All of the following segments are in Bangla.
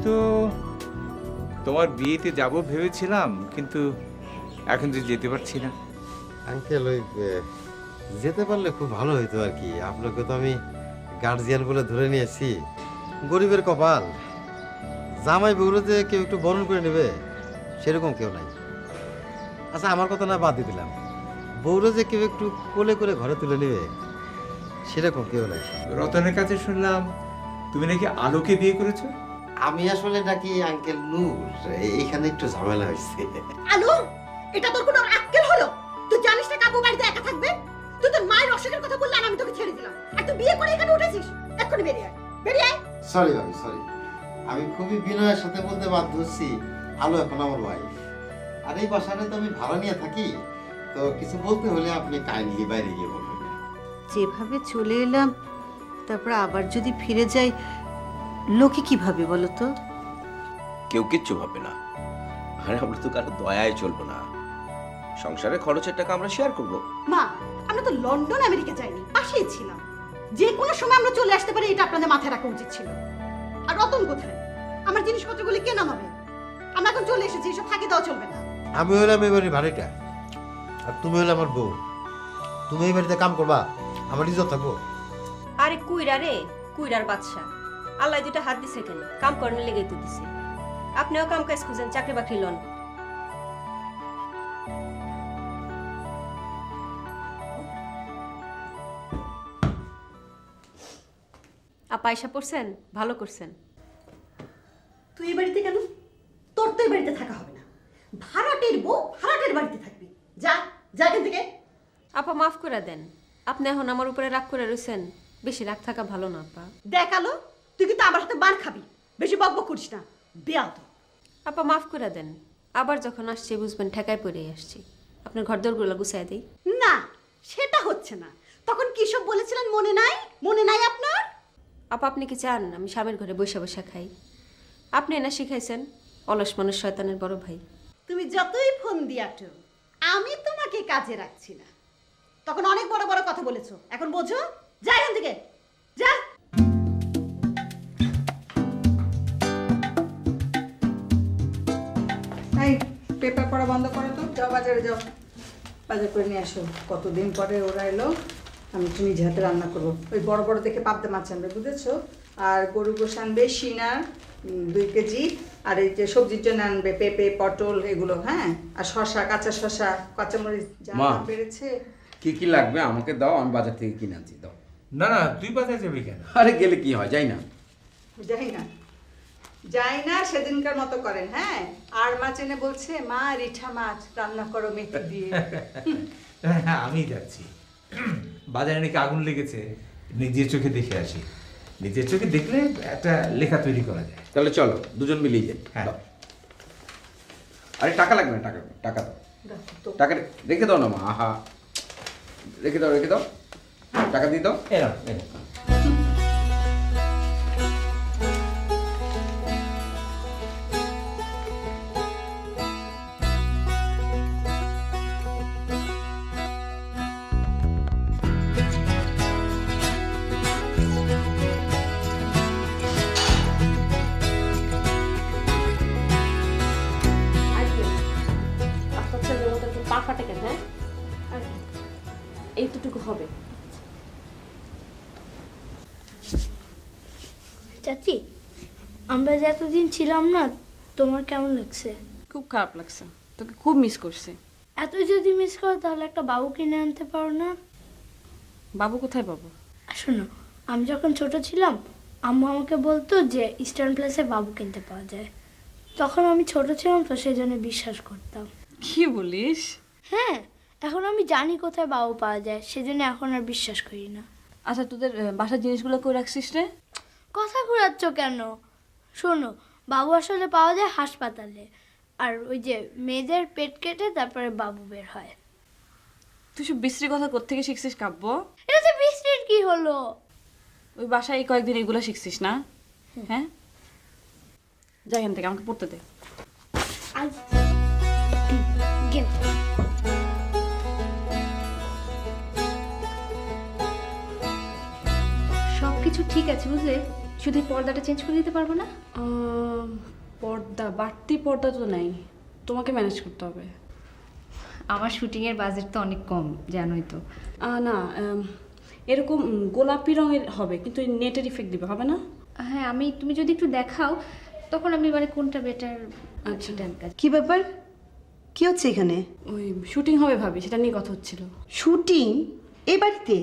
তো তোমার বিয়েতে যাব ভেবেছিলাম, কিন্তু এখন যে যেতে পারছি না। আঙ্কেল ওই যেতে পারলে খুব ভালো হইতো আর কি। আপনাকে তো আমি গার্জিয়ান বলে ধরে নিয়েছি। গরিবের কপাল, জামাই বউরে যে কেউ একটু বরণ করে নেবে সেরকম কেউ নাই। আচ্ছা আমার কথা না বাদ দিয়ে দিলাম, বউরে যে কেউ একটু কোলে করে ঘরে তুলে নেবে সেরকম কেউ নাই। রতনের কাছে শুনলাম তুমি নাকি আলোকে বিয়ে করেছো। আমি আসলে নাকি আঙ্কেল নূর, এইখানে একটু ঝামেলা হয়েছে। আলু, এটা তোর কোনো আক্কেল হলো? তুই জানিস না কাকু বাড়িতে একা থাকবে? তুই তোর মায়ের অসুখের কথা বললে আর আমি তোকে ছেড়ে দিলাম, আর তুই বিয়ে করে এখানে উঠেছিস। এক্ষুনি বেরিয়ে আয়, বেরিয়ে আয়। সরি ভাবি, সরি। আমি খুবই বিনয়ের সাথে বলতে বাধ্য হচ্ছি, আলো এখন আমার ওয়াইফ। আর এই বাসাটা তো আমি ভাড়া নিয়ে থাকি, তো কিছু বলতে হলে আপনি কাইন্ডলি বাইরে গিয়ে বলবেন। যেভাবে চলে এলাম, তারপর আবার যদি ফিরে যাই, লোকে কি ভাবে বলো তো? কেউ কিচ্ছু ভাবে না। আরে আমরা তো কারো দয়ায় চলবো না, সংসারে খরচের টাকা আমরা শেয়ার করব। মা, আমরা তো লন্ডন আমেরিকা যাইনি, পাশেই ছিলাম। যে কোনো সময় আমরা চলে আসতে পারি, এটা আপনাদের মাথায় রাখা উচিত ছিল। আর রতন কোথায়? আমার জিনিসপত্রগুলি কে নামাবে? আমরা এখন চলে এসেছি, এসব ফাঁকি দেওয়া চলবে না। আমি হইলাম এই বাড়ির ভাড়িটা, আর তুমি হইলে আমার বউ। তুমি এই বাড়িতে কাম করবা, আমার ইজ্জত থাকবো। আরে কুইরা রে, কুইরার বাদশা। আল্লাহ দুটা হাত দিছে কেন? কাম করার লেগে তো দিছে। আপনিও কাম কাজ খুঁজেন, চাকরি বাকরি লন। আপা আয়সা পড়ছেন, ভালো করছেন। তুই এই বাড়িতে কেন? তোর তো এই বাড়িতে থাকা হবে না। ভাড়াটের বউ ভাড়াটের বাড়িতে থাকবি। যা, যা এখান থেকে। আপা মাফ করে দেন, আপনি এখন আমার উপরে রাগ করে রয়েছেন। বেশি রাগ থাকা ভালো না আপা। দেখ আলো, তুই কিন্তু আমার হাতে বার খাবি। বেশি বকবক করিস না, বেয়াদ। আপা মাফ করে দেন, আবার যখন আসছি বুঝবেন ঠেকায় পড়েই আসছি। আপনার ঘর দরগুলো গুছাই দিই। না, সেটা হচ্ছে না। তখন কি সব বলেছিলেন মনে নাই? মনে নাই আপনার? আপা আপনি কি চান আমি স্বামীর ঘরে বসে বসে খাই? আপনি না শিখাইছেন অলস মানুষ শয়তানের বড় ভাই। তুমি যতই ফোন দিয়াটো, আমি তোমাকে কাজে রাখছি না। তখন অনেক বড় বড় কথা বলেছো, এখন বোঝো? যা এখান থেকে, যা। এই পেপার পড়া বন্ধ করে তো, যাও বাজারে যাও, বাজার করে নিয়ে আসো। কতদিন পরে ওরা এলো, আমি একটু নিজে হাতে রান্না করবো। ওই বড় বড় দেখে পাবদা মাছ আনবে, বুঝেছো? আর গরু গোশ আনবে সিনার 2 কেজি। আর এই যে সবজির জন্য আনবে পেঁপে, পটল, এগুলো। হ্যাঁ, আর শশা, কাঁচা শশা, কাঁচামরিচ যা মা। দাম বেড়েছে। কি কি লাগবে আমাকে দাও, আমি বাজার থেকে কিনে আনছি। দাও। না না, তুই বাজারে যাবি কেন? আরে গেলে কি হয়, যাই না। যাই না, যাই না, সেদিনকার মতো করেন। হ্যাঁ, আর মাছ এনে বলছে মা রিঠা মাছ রান্না করো মেথি দিয়ে। হ্যাঁ, আমি যাচ্ছি। বাজারে নাকি আগুন লেগেছে, নিজের চোখে দেখে আসি। নিজের চোখে দেখলে একটা লেখা তৈরি করা যায়। তাহলে চলো দুজন মিলেই যাই। হ্যাঁ। দাও। আরে টাকা লাগবে না, টাকা টাকা দাও। দাও তো। টাকা রেখে দাও না মা। আহা, রেখে দাও, রেখে দাও। টাকা দিয়ে দাও। এরকম এরকম। আপনার ছেলের মতো একটু পা ফাটে কেন? হ্যাঁ, এইটুকু হবে। চাচি, আমরা যে এতদিন ছিলাম না, তোমার কেমন লাগছে? খুব খারাপ লাগছে, তোকে খুব মিস করছে। এত যদি মিস করো তাহলে একটা বাবু কিনে আনতে পারো না? বাবু কোথায় পাবো? আর শোনো, আমি যখন ছোট ছিলাম আম্মু আমাকে বলতো যে ইস্টার্ন প্লেসে বাবু কিনতে পাওয়া যায়। তখন আমি ছোট ছিলাম তো সেই জন্য বিশ্বাস করতাম। কি বলিস? হ্যাঁ, এখন আমি জানি কোথায় বাবু পাওয়া যায়, সেজন্য এখন আর বিশ্বাস করি না। আচ্ছা তোদের বাসার জিনিসগুলো কই রাখছিস রে? কথা ঘুরাচ্ছ কেন? শোনো, বাবু আসলে পাওয়া যায় হাসপাতালে। আর ওই যে মেয়েদের পেট কেটে তারপরে বাবু বের হয়। তুই সব বিশ্রী কথা কোত্থেকে শিখছিস কাব্য? এটাতে বৃষ্টির কি হলো? ওই বাসায় এই কয়েকদিন এগুলো শিখছিস না? হ্যাঁ, যাই এখান থেকে, আমাকে পড়তে দে। সবকিছু ঠিক আছে বুঝলে, শুধু এই পর্দাটা চেঞ্জ করে দিতে পারবো না? পর্দা, বাড়তি পর্দা তো নেই, তোমাকে ম্যানেজ করতে হবে। আমার শুটিংয়ের বাজেট তো অনেক কম, জানোই তো। না, এরকম গোলাপি রঙের হবে, কিন্তু নেটের ইফেক্ট দিবে, হবে না? হ্যাঁ, তুমি যদি একটু দেখাও তখন আমি মানে কোনটা বেটার। আচ্ছা, কি ব্যাপার, কি হচ্ছে এখানে? ওই শুটিং হবে ভাবি, সেটা নিয়ে কথা হচ্ছিল। শুটিং এই বাড়িতে?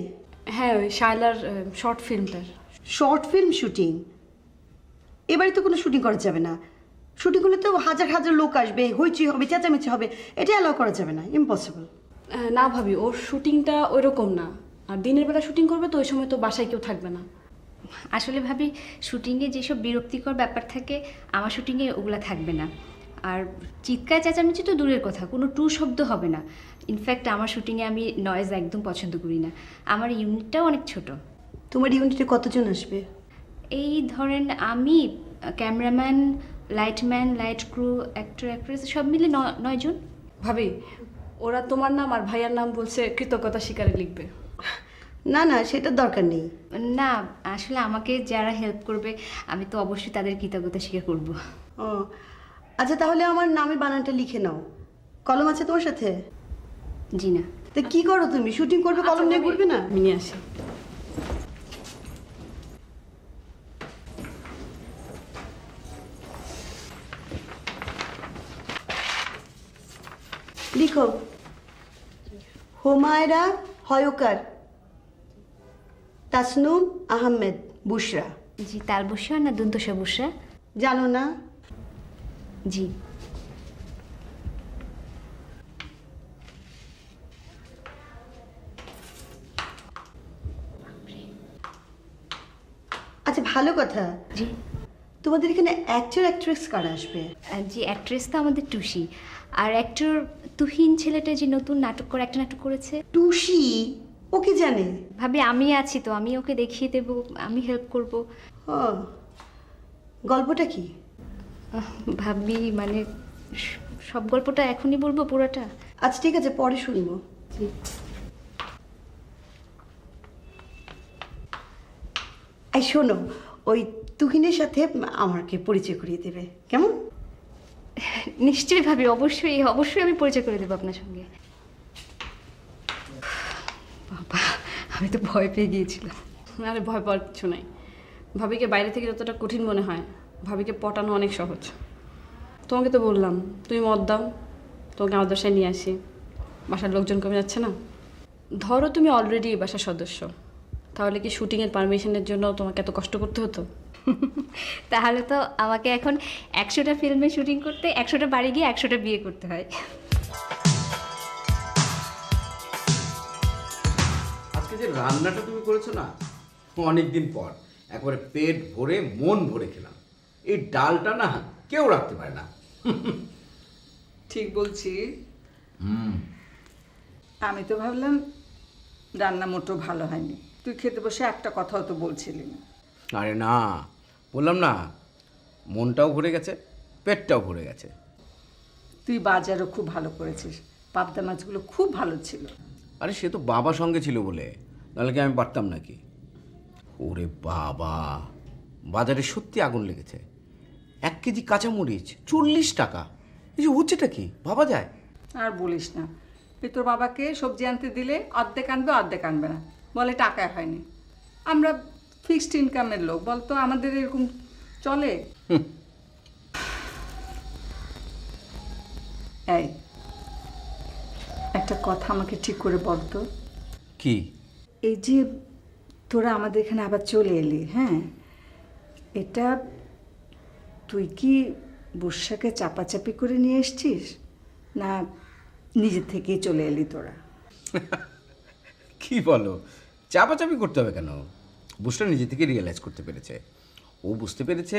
হ্যাঁ, ওই শায়লার শর্ট ফিল্মটার। Short film shooting? এ বাড়িতে কোনো শুটিং করা যাবে না। শুটিং করলে তো হাজার হাজার লোক আসবে, হইচই হবে, চেঁচামেচি হবে, এটা অ্যালাউ করা যাবে না, ইম্পসিবল। না ভাবি, ওর শুটিংটা ওইরকম না, আর দিনের বেলা শুটিং করবে তো ওই সময় তো বাসায় কেউ থাকবে না। আসলে ভাবি, শুটিংয়ে যেসব বিরক্তিকর ব্যাপার থাকে আমার শুটিংয়ে ওগুলো থাকবে না। আর চিৎকার চেঁচামেচি তো দূরের কথা, কোনো টু শব্দ হবে না। ইনফ্যাক্ট আমার শুটিংয়ে আমি নয়েজ একদম পছন্দ করি না। আমার ইউনিটটাও অনেক ছোট। তোমার ইউনিটে কতজন আসবে? এই ধরেন আমি, cameraman, lightman, light crew, actor, actress সব মিলে 9 জন। ভাবি, ওরা তোমার নাম আর ভাইয়ার নাম বলছে কৃতজ্ঞতা স্বীকারে লিখবে। না না, সেটার দরকার নেই। না, আসলে আমাকে যারা হেল্প করবে আমি তো অবশ্যই তাদের কৃতজ্ঞতা স্বীকার করব। ও আচ্ছা, তাহলে আমার নামের বানানটা লিখে নাও। কলম আছে তোমার সাথে? জি না। তা কি করো তুমি? শুটিং করবে, কলম নিয়ে ঘুরবে না? আমি নিয়ে আসি। লিখো, হুমায়রা হয়কার, তাসনুম আহমেদ বুশরা। জি, তালবুসরা না দন্তসা বুসরা? জানো না? জি। আচ্ছা, ভালো কথা। জি। তোমাদের এখানে অ্যাক্টর অ্যাক্ট্রেস কারা আসবে? জি, অ্যাক্ট্রেস তো আমাদের টুসি, আর অ্যাক্টর তুহিন ছেলেটা যে নতুন নাটক করে, একটা নাটক করেছে। টুসি? ওকে জানে? ভাবি আমি আছি তো, আমি ওকে দেখিয়ে দেব, আমি হেল্প করব। ও, গল্পটা কি? ভাবি মানে সব গল্পটা এখনই বলবো পুরোটা? আচ্ছা ঠিক আছে, পরে শুনবো। জি। এই শোনো, ওই তুহিনের সাথে আমাকে পরিচয় করিয়ে দেবে, কেমন? নিশ্চয়ই ভাবি, অবশ্যই অবশ্যই আমি পরিচয় করে দেবো আপনার সঙ্গে। বাবা, আমি তো ভয় পেয়ে গিয়েছিলাম। আরে ভয় পাওয়ার কিছু নাই। ভাবিকে বাইরে থেকে যতটা কঠিন মনে হয়, ভাবিকে পটানো অনেক সহজ। তোমাকে তো বললাম তুমি মত দাও, তোমাকে আমার বাসায় নিয়ে আসি। বাসার লোকজন কমে যাচ্ছে না? ধরো তুমি অলরেডি বাসার সদস্য, তাহলে কি শুটিংয়ের পারমিশনের জন্য তোমাকে এত কষ্ট করতে হতো? তাহলে তো আমাকে এখন 100টা ফিল্মে শুটিং করতে 100টা বাড়ি গিয়ে 100টা বিয়ে করতে হয়। আজকে যে রান্নাটা তুমি করেছো না, অনেকদিন পর একবারে পেট ভরে মন ভরে খেলাম। এই ডালটা না কেউ রাখতে পারে না। ঠিক বলছি। আমি তো ভাবলাম রান্না মোটেও ভালো হয়নি, তুই খেতে বসে একটা কথাও তো বলছিলি না। আরে না, বললাম না, মনটাও ভরে গেছে, পেটটাও ভরে গেছে। তুই বাজারও খুব ভালো করেছিস, পাবদা মাছগুলো খুব ভালো ছিল। আরে সে তো বাবা সঙ্গে ছিল বলে, নাহলে কি আমি পারতাম নাকি? ওরে বাবা, বাজারে সত্যি আগুন লেগেছে। 1 কেজি কাঁচামরিচ 40 টাকা। এই যে হচ্ছেটা কি ভাবা যায়? আর বলিস না, তুই তোর বাবাকে সবজি আনতে দিলে অর্ধেক আনবে অর্ধেক আনবে না, বলে টাকায় হয়নি। আমরা ফিক্সড ইনকামের লোক, বলতো আমাদের এরকম চলে? এই একটা কথা আমাকে ঠিক করে বলতো। কি? এই যে তোরা আমাদের এখানে আবার চলে এলি, হ্যাঁ, এটা তুই কি বর্ষাকে চাপাচাপি করে নিয়ে এসছিস, না নিজের থেকেই চলে এলি তোরা? কি বলো, চাপাচাপি করতে হবে কেন? বুঝটা নিজে থেকে রিয়েলাইজ করতে পেরেছে। ও বুঝতে পেরেছে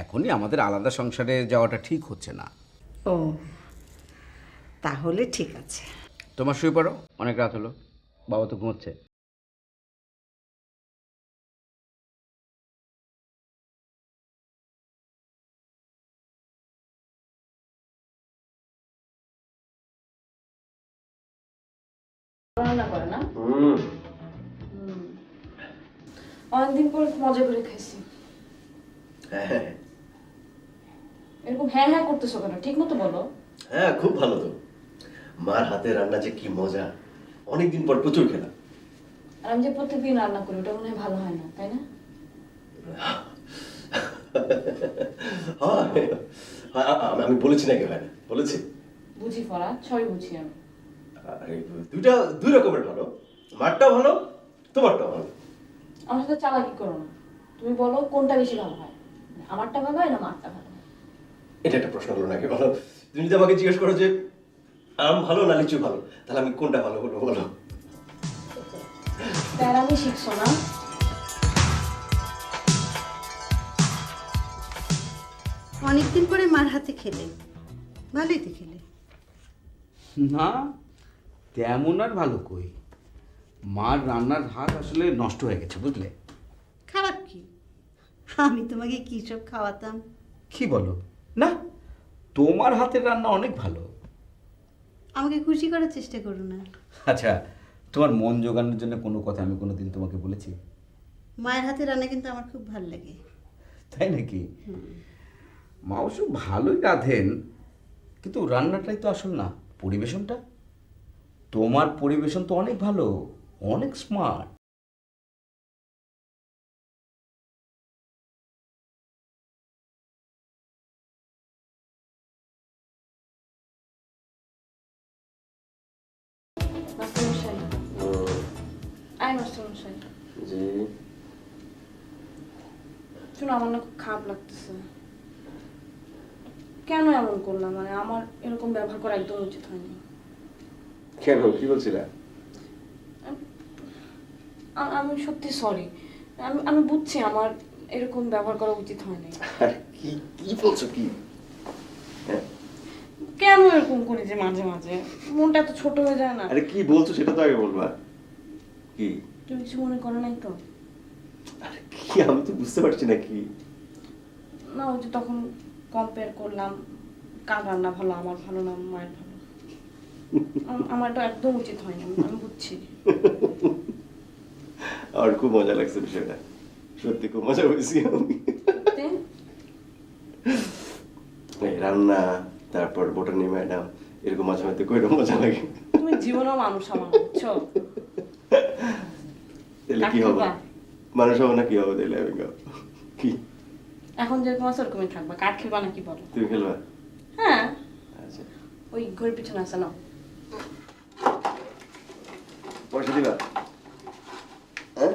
এখনই আমাদের আলাদা সংসারে যাওয়াটা ঠিক হচ্ছে না। ও, তাহলে ঠিক আছে। তোমার শুয়ে পড়ো, অনেক রাত হলো, বাবা তো ঘুমোচ্ছে। অনেকদিন পরে খুব মজা করে খাইছি। হ্যাঁ এরকম হ্যাঁ হ্যাঁ করতেছো কেন? ঠিক মতো বলো। হ্যাঁ, খুব ভালো তো। মার হাতে রান্না যে কি মজা, অনেকদিন পর প্রচুর খেলাম। আর আমি যে প্রত্যেকদিন রান্না করি ওটা মনে হয় ভালো হয় না, তাই না? আমি বলেছি নাকি হয় না? বলেছি। বুঝি ফরা, সবই বুঝি আমি। আরে দুইটা দুই রকমের ভালো, মারটাও ভালো, তোমারটাও ভালো। আমার সাথে চালাকি করো না। তুমি বলো কোনটা বেশি ভালো হয়, আমারটা ভালো হয় না মারটা ভালো হয়? এটা একটা প্রশ্ন হলো নাকি? বলো, তুমি যদি আমাকে জিজ্ঞেস করো যে আম ভালো না লিচু ভালো, তাহলে আমি কোনটা ভালো বলবো বলো? প্যারামি শিখছো না? অনেকদিন পরে মার হাতে খেলে, ভালোই তো খেলে। না, তেমন আর ভালো কই। মার রান্নার হাত আসলে নষ্ট হয়ে গেছে, বুঝলে? খারাপ কি? আমি তোমাকে কি সব খাওয়াতাম। কি বলো? না, তোমার হাতের রান্না অনেক ভালো। আমাকে খুশি করার চেষ্টা করো না। আচ্ছা, তোমার মন জোগানোর জন্য কোনো কথা আমি কোনোদিন তোমাকে বলেছি? মায়ের হাতে রান্না কিন্তু আমার খুব ভালো লাগে। তাই নাকি? মা অবশ্য ভালোই রাঁধেন, কিন্তু রান্নাটাই তো আসল না, পরিবেশনটা। তোমার পরিবেশন তো অনেক ভালো, অনেক স্মার্ট। মাস্টারমশাই, আয় মাস্টারমশাই। জি। শোনো, আমার না খুব খারাপ লাগতেছে। কেন এমন করলাম? মানে আমার এরকম ব্যবহার করা একদম উচিত হয়নি। কেন, কি বলছিলা? আমি সত্যি সরি। আমি বুঝছি আমার এরকম ব্যবহার করা উচিত হয়নি। আরে কি কি বলছো কি? হ্যাঁ, কেন এরকম করি যে মাঝে মাঝে? মনটা এত ছোট হয়ে যায় না? আরে কি বলছো সেটা তো আগে বলবা। কি? তুমি কিছু মনে করো নাই তো? আরে কি, আমি তো বুঝতে পারছি না কি। না, ওই যে তখন কম্পেয়ার করলাম, কার রান্না ভালো, আমার ভালো না মায়ের ভালো। আমার তো একদম উচিত হয়নি, আমি বুঝছি। আমার খুব মজা লাগছে বিষয়টা, সত্যি খুব মজা পেয়েছি আমি। এই রান্না, তারপর বোটানি ম্যাডাম, এরকম মাঝে মাঝে কইরকম মজা লাগে। তুমি জীবনও মানুষ আমার, বুঝছো? তাহলে কি হবে? মানুষ হবে না কি হবে তাহলে? আমি কি এখন যেরকম আছে ওরকমই থাকবা। কাঠ খেলবা নাকি বলো? তুমি খেলবা? হ্যাঁ, আচ্ছা, ওই ঘরের পিছনে আছে না। পয়সা দিবা? হ্যাঁ,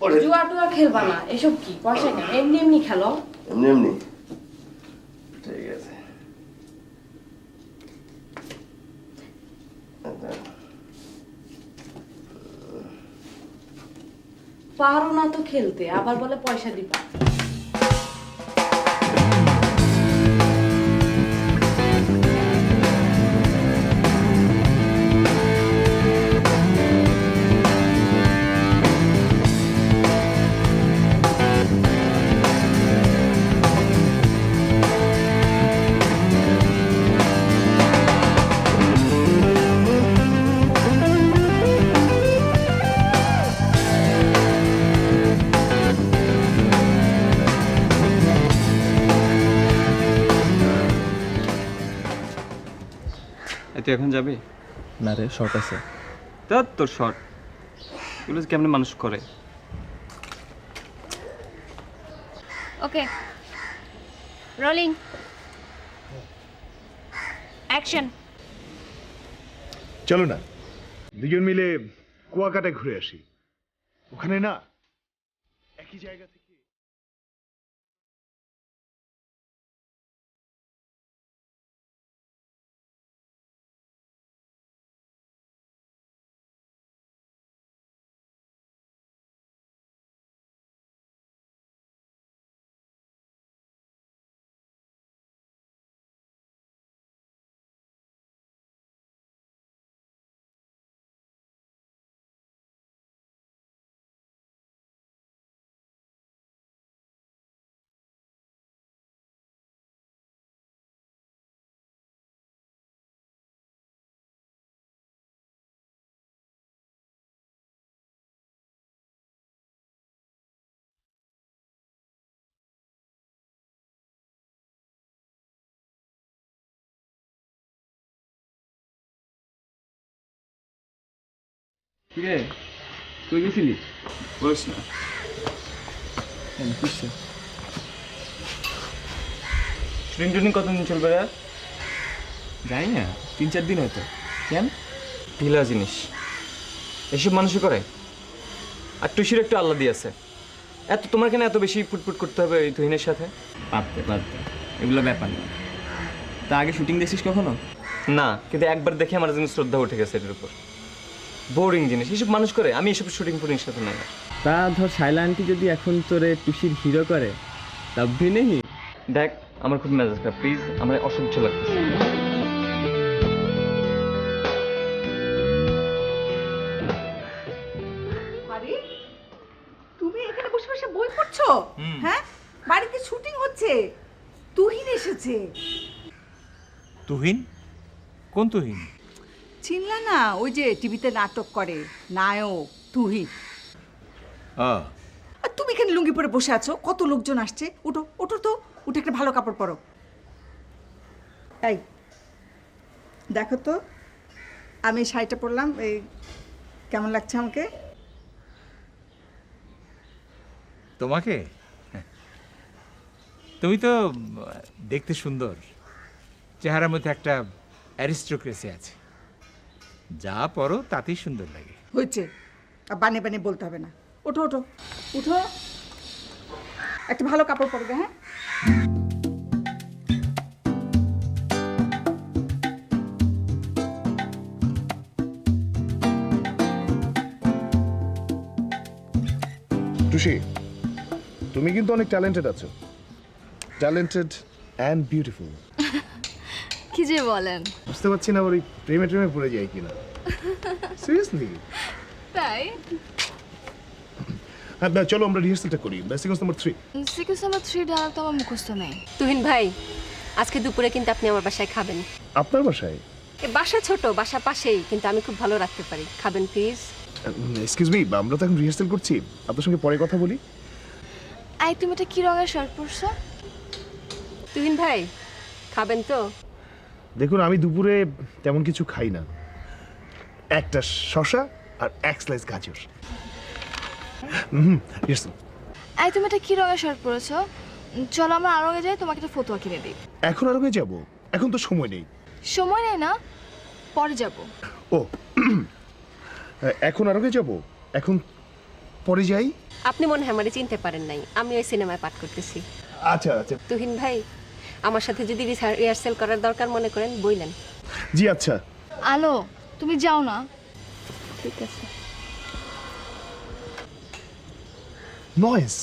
পয়সা জুয়া টুয়া খেলবা না। এসব কি পয়সা কেন? এমনি এমনি খেলো। এমনি এমনি? ঠিক আছে। পারো না তো খেলতে, আবার বলে পয়সা দিবা। তুই এখন যাবি? না রে, শর্ট আছে। তোর শর্ট এগুলো কেমনে মানুষ করে? ওকে, রোলিং, অ্যাকশন। চলো না দুজন মিলে কুয়াকাটা ঘুরে আসি। ওখানে না একই জায়গা থেকে কিরে তুই গেছিলি? বলিস না। শুটিং টুটিং কতদিন চলবে রে? জানি না, 3-4 দিন হয়তো। কেন? ঢিলা জিনিস এসব মানুষই করে। আর টুসির একটু আল্লাদি আছে। এত তোমার কেন এত বেশি ফুটফুট করতে হবে এই তুহিনের সাথে? পারতে এগুলো ব্যাপার না। তা আগে শুটিং দেখছিস কখনো? না, কিন্তু একবার দেখে আমার যেন শ্রদ্ধা উঠে গেছে এটার উপর। বোরিং জিনিস এসব মানুষ করে, আমি এসব শুটিং ফুটিং সাথে নাই। তা ধর শাইলা আন্টি যদি এখন তোরে টুসির হিরো করে তব ভি নেই। দেখ আমার খুব মেজাজ খারাপ, প্লিজ, আমার অসহ্য লাগতেছে। আরে তুমি এখানে বসে বসে বই পড়ছো? হ্যাঁ, বাড়িতে শুটিং হচ্ছে, তুহিন এসেছে। তুহিন? কোন তুহিন? চিনলা না? ওই যে টিভিতে নাটক করে নায়ক তুহিন। আর তুমি এখানে লুঙ্গি পরে বসে আছো, কত লোকজন আসছে। উঠো উঠো তো, উঠে একটা ভালো কাপড় পরো। এই দেখো তো, আমি এই শাড়িটা পরলাম, এই কেমন লাগছে আমাকে? তোমাকে? তুমি তো দেখতে সুন্দর, চেহারার মধ্যে একটা অ্যারিস্টোক্রেসি আছে, যা পরো তাতেই সুন্দর লাগে। হয়েছে, আর বানে বানে বলতে হবে না। ওঠো ওঠো উঠো, একটা ভালো কাপড় পরবে। হ্যাঁ, টুসি, তুমি কিন্তু অনেক ট্যালেন্টেড আছো, ট্যালেন্টেড অ্যান্ড বিউটিফুল। কি যে বলেন? বুঝতে পারছি না ওর প্রেমে প্রেমে পড়ে যায় কিনা। সিরিয়াসলি? তাই? হ্যাঁ, চলো আমরা রিহার্সালটা করি। Sequence number 3। Sequence number 3 dial তো আমার মুখস্থ নেই। তুহিন ভাই, আজকে দুপুরে কিন্তু আপনি আমার বাসায় খাবেন। আপনার বাসায়? এ বাসা ছোট, বাসা পাশেই, কিন্তু আমি খুব ভালো রাখতে পারি। খাবেন প্লিজ? এক্সকিউজ মি, আমরা তো এখন রিহার্সাল করছি, আপনার সঙ্গে পরে কথা বলি। আই, তুমি এটা কি রঙের শার্ট পরছো? তুহিন ভাই, খাবেন তো? দেখুন, আমি দুপুরে তেমন কিছু খাই না, একটা শসা আর এক স্লাইস গাজর। রিহার্সাল। আই, তুমি এটা কি রঙের শার্ট পরেছো? চলো আমরা আরঙে যাই, তোমাকে একটা ফতুয়া কিনে দিই। এখন আর ওকে যাবো? এখন তো সময় নেই। সময় নেই না, পরে যাব। ও, এখন আর ওকে যাবো? এখন পরে যাই? আপনি মনে হয় আমারে চিনতে পারেন নাই, আমি ওই সিনেমায় পাঠ করতেছি। আচ্ছা আচ্ছা। তুহিন ভাই, আমার সাথে যদি রিহার্সাল করার দরকার মনে করেন বললেন। জি আচ্ছা। আলো, তুমি যাও না। ঠিক আছে। নয়েজ?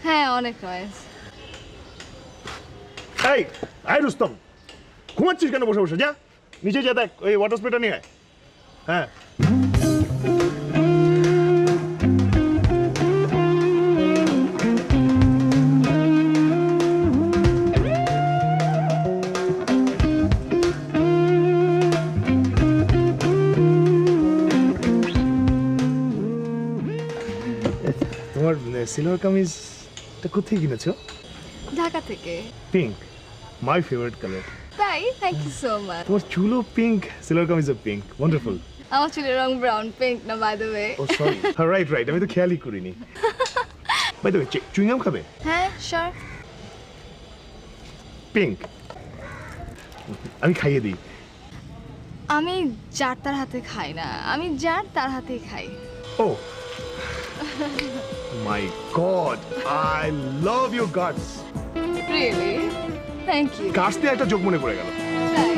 হ্যাঁ, অনেক নয়েজ। এই রুস্তম, ঘুমাচ্ছিস কেন বসে বসে? যা নিচে যা, দেখ ওই ওয়াটার স্প্রেটা নিয়ে আয়। হ্যাঁ, তোমার সিলভার কামিজটা কোথায় কিনেছো? ঢাকা থেকে। Pink, my favourite colour. তাই? Thank you so much. তোমার চুলও পিঙ্ক, সিলভার কামিজও পিঙ্ক, ওয়ান্ডারফুল। আমার চুলের রং ব্রাউন, পিঙ্ক না, by the way. Oh sorry, right right, আমি তো খেয়ালই করিনি। বাই দ্য ওয়ে, চুইংগাম খাবে? হ্যাঁ, শিওর। পিঙ্ক, আমি খাইয়ে দিই। আমি যার তার হাতে খাই না, আমি যার তার হাতেই খাই। Oh my God, I love your guts. Really? Thank you. Guts দিয়ে একটা জোক মনে পড়ে গেল। তাই?